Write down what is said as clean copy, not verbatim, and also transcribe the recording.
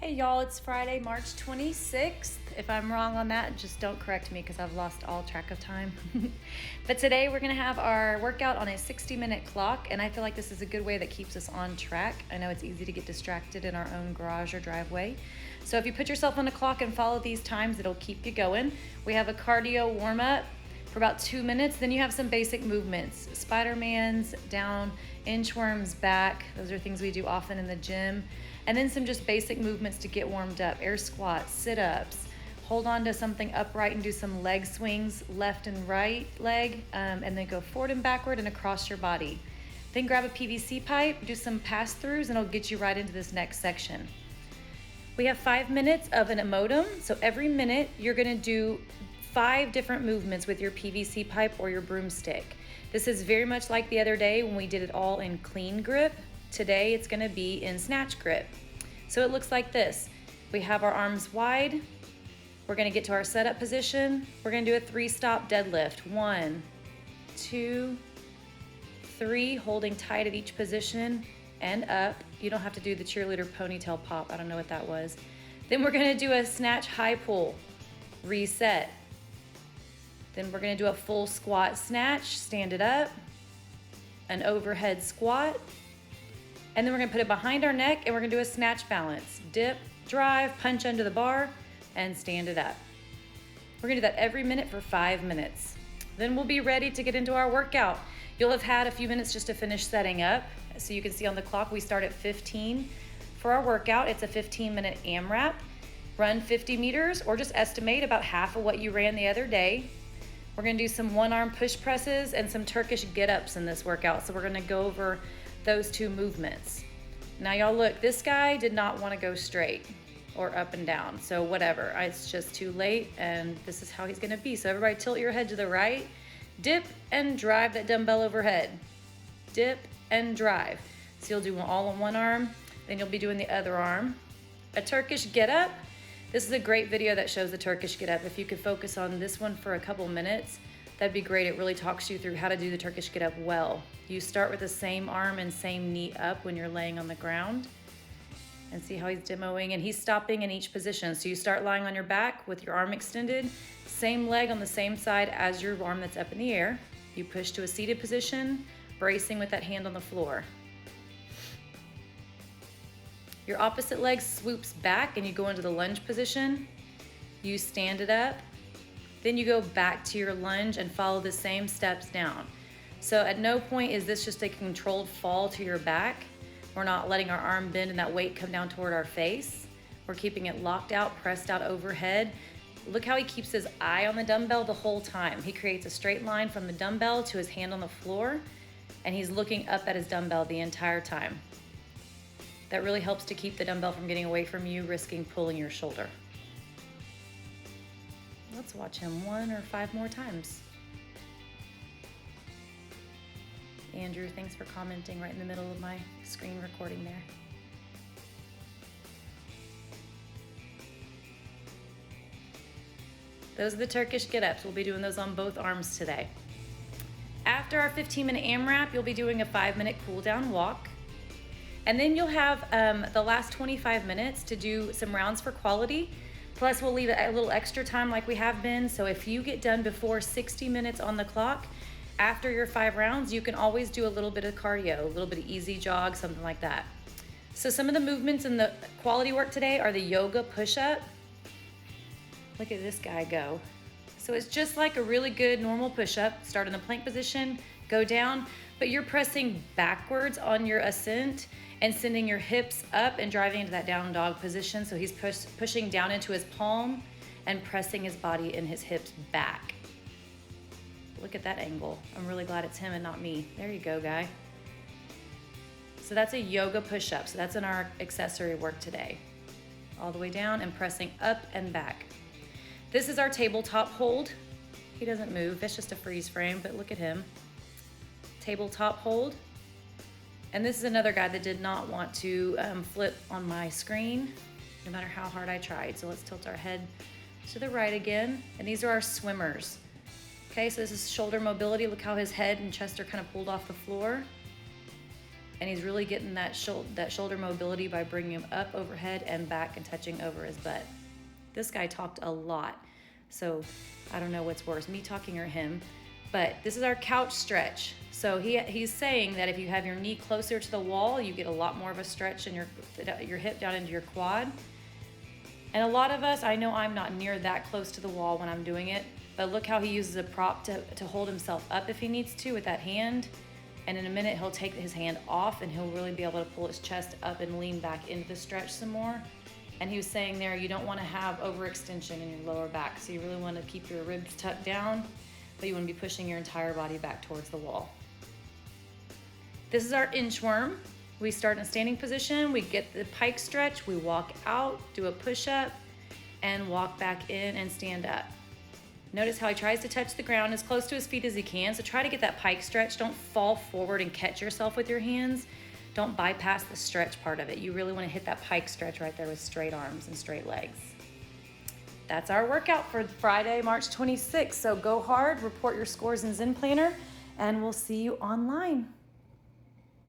Hey y'all, it's Friday, March 26th. If I'm wrong on that, just don't correct me because I've lost all track of time. But today we're gonna have our workout on a 60-minute clock, and I feel like this is a good way that keeps us on track. I know it's easy to get distracted in our own garage or driveway. So if you put yourself on a clock and follow these times, it'll keep you going. We have a cardio warm-up for about 2 minutes. Then you have some basic movements. Spider-Mans, down, inchworms, back. Those are things we do often in the gym. And then some just basic movements to get warmed up. Air squats, sit-ups. Hold on to something upright and do some leg swings, left and right leg, and then go forward and backward and across your body. Then grab a PVC pipe, do some pass-throughs, and it'll get you right into this next section. We have 5 minutes of an emotum. So every minute you're gonna do 5 different movements with your PVC pipe or your broomstick. This is very much like the other day when we did it all in clean grip. Today it's gonna be in snatch grip. So it looks like this. We have our arms wide. We're gonna get to our setup position. We're gonna do a 3-stop deadlift. 1, 2, 3, holding tight at each position and up. You don't have to do the cheerleader ponytail pop. I don't know what that was. Then we're gonna do a snatch high pull, reset. Then we're gonna do a full squat snatch, stand it up, an overhead squat, and then we're gonna put it behind our neck and we're gonna do a snatch balance. Dip, drive, punch under the bar, and stand it up. We're gonna do that every minute for 5 minutes. Then we'll be ready to get into our workout. You'll have had a few minutes just to finish setting up. So you can see on the clock, we start at 15. For our workout, it's a 15-minute AMRAP. Run 50 meters or just estimate about half of what you ran the other day. We're gonna do some one-arm push presses and some Turkish get-ups in this workout. So we're gonna go over those 2 movements. Now y'all look, this guy did not wanna go straight or up and down. So whatever, it's just too late and this is how he's gonna be. So everybody tilt your head to the right, dip and drive that dumbbell overhead. Dip and drive. So you'll do all on one arm, then you'll be doing the other arm. A Turkish get-up. This is a great video that shows the Turkish get-up. If you could focus on this one for a couple minutes, that'd be great. It really talks you through how to do the Turkish get-up well. You start with the same arm and same knee up when you're laying on the ground. And see how he's demoing, and he's stopping in each position. So you start lying on your back with your arm extended, same leg on the same side as your arm that's up in the air. You push to a seated position, bracing with that hand on the floor. Your opposite leg swoops back and you go into the lunge position. You stand it up. Then you go back to your lunge and follow the same steps down. So at no point is this just a controlled fall to your back. We're not letting our arm bend and that weight come down toward our face. We're keeping it locked out, pressed out overhead. Look how he keeps his eye on the dumbbell the whole time. He creates a straight line from the dumbbell to his hand on the floor, and he's looking up at his dumbbell the entire time. That really helps to keep the dumbbell from getting away from you, risking pulling your shoulder. Let's watch him 1 or 5 more times. Andrew, thanks for commenting right in the middle of my screen recording there. Those are the Turkish get-ups. We'll be doing those on both arms today. After our 15-minute AMRAP, you'll be doing a 5-minute cool-down walk. And then you'll have the last 25 minutes to do some rounds for quality. Plus, we'll leave a little extra time like we have been. So if you get done before 60 minutes on the clock, after your 5 rounds, you can always do a little bit of cardio, a little bit of easy jog, something like that. So some of the movements in the quality work today are the yoga push-up. Look at this guy go. So it's just like a really good normal push-up. Start in the plank position, go down, but you're pressing backwards on your ascent and sending your hips up and driving into that down dog position. So he's pushing down into his palm and pressing his body and his hips back. Look at that angle. I'm really glad it's him and not me. There you go, guy. So that's a yoga push-up. So that's in our accessory work today. All the way down and pressing up and back. This is our tabletop hold. He doesn't move, it's just a freeze frame, but look at him. Tabletop hold. And this is another guy that did not want to flip on my screen, no matter how hard I tried. So let's tilt our head to the right again. And these are our swimmers. Okay, so this is shoulder mobility. Look how his head and chest are kind of pulled off the floor. And he's really getting that shoulder mobility by bringing him up overhead and back and touching over his butt. This guy talked a lot, so I don't know what's worse, me talking or him. But this is our couch stretch. So he's saying that if you have your knee closer to the wall, you get a lot more of a stretch in your hip down into your quad. And a lot of us, I know I'm not near that close to the wall when I'm doing it, but look how he uses a prop to hold himself up if he needs to with that hand. And in a minute, he'll take his hand off and he'll really be able to pull his chest up and lean back into the stretch some more. And he was saying there, you don't want to have overextension in your lower back. So you really want to keep your ribs tucked down, but you want to be pushing your entire body back towards the wall. This is our inchworm. We start in a standing position, we get the pike stretch, we walk out, do a push-up, and walk back in and stand up. Notice how he tries to touch the ground as close to his feet as he can, so try to get that pike stretch. Don't fall forward and catch yourself with your hands. Don't bypass the stretch part of it. You really want to hit that pike stretch right there with straight arms and straight legs. That's our workout for Friday, March 26th. So go hard, report your scores in Zen Planner, and we'll see you online.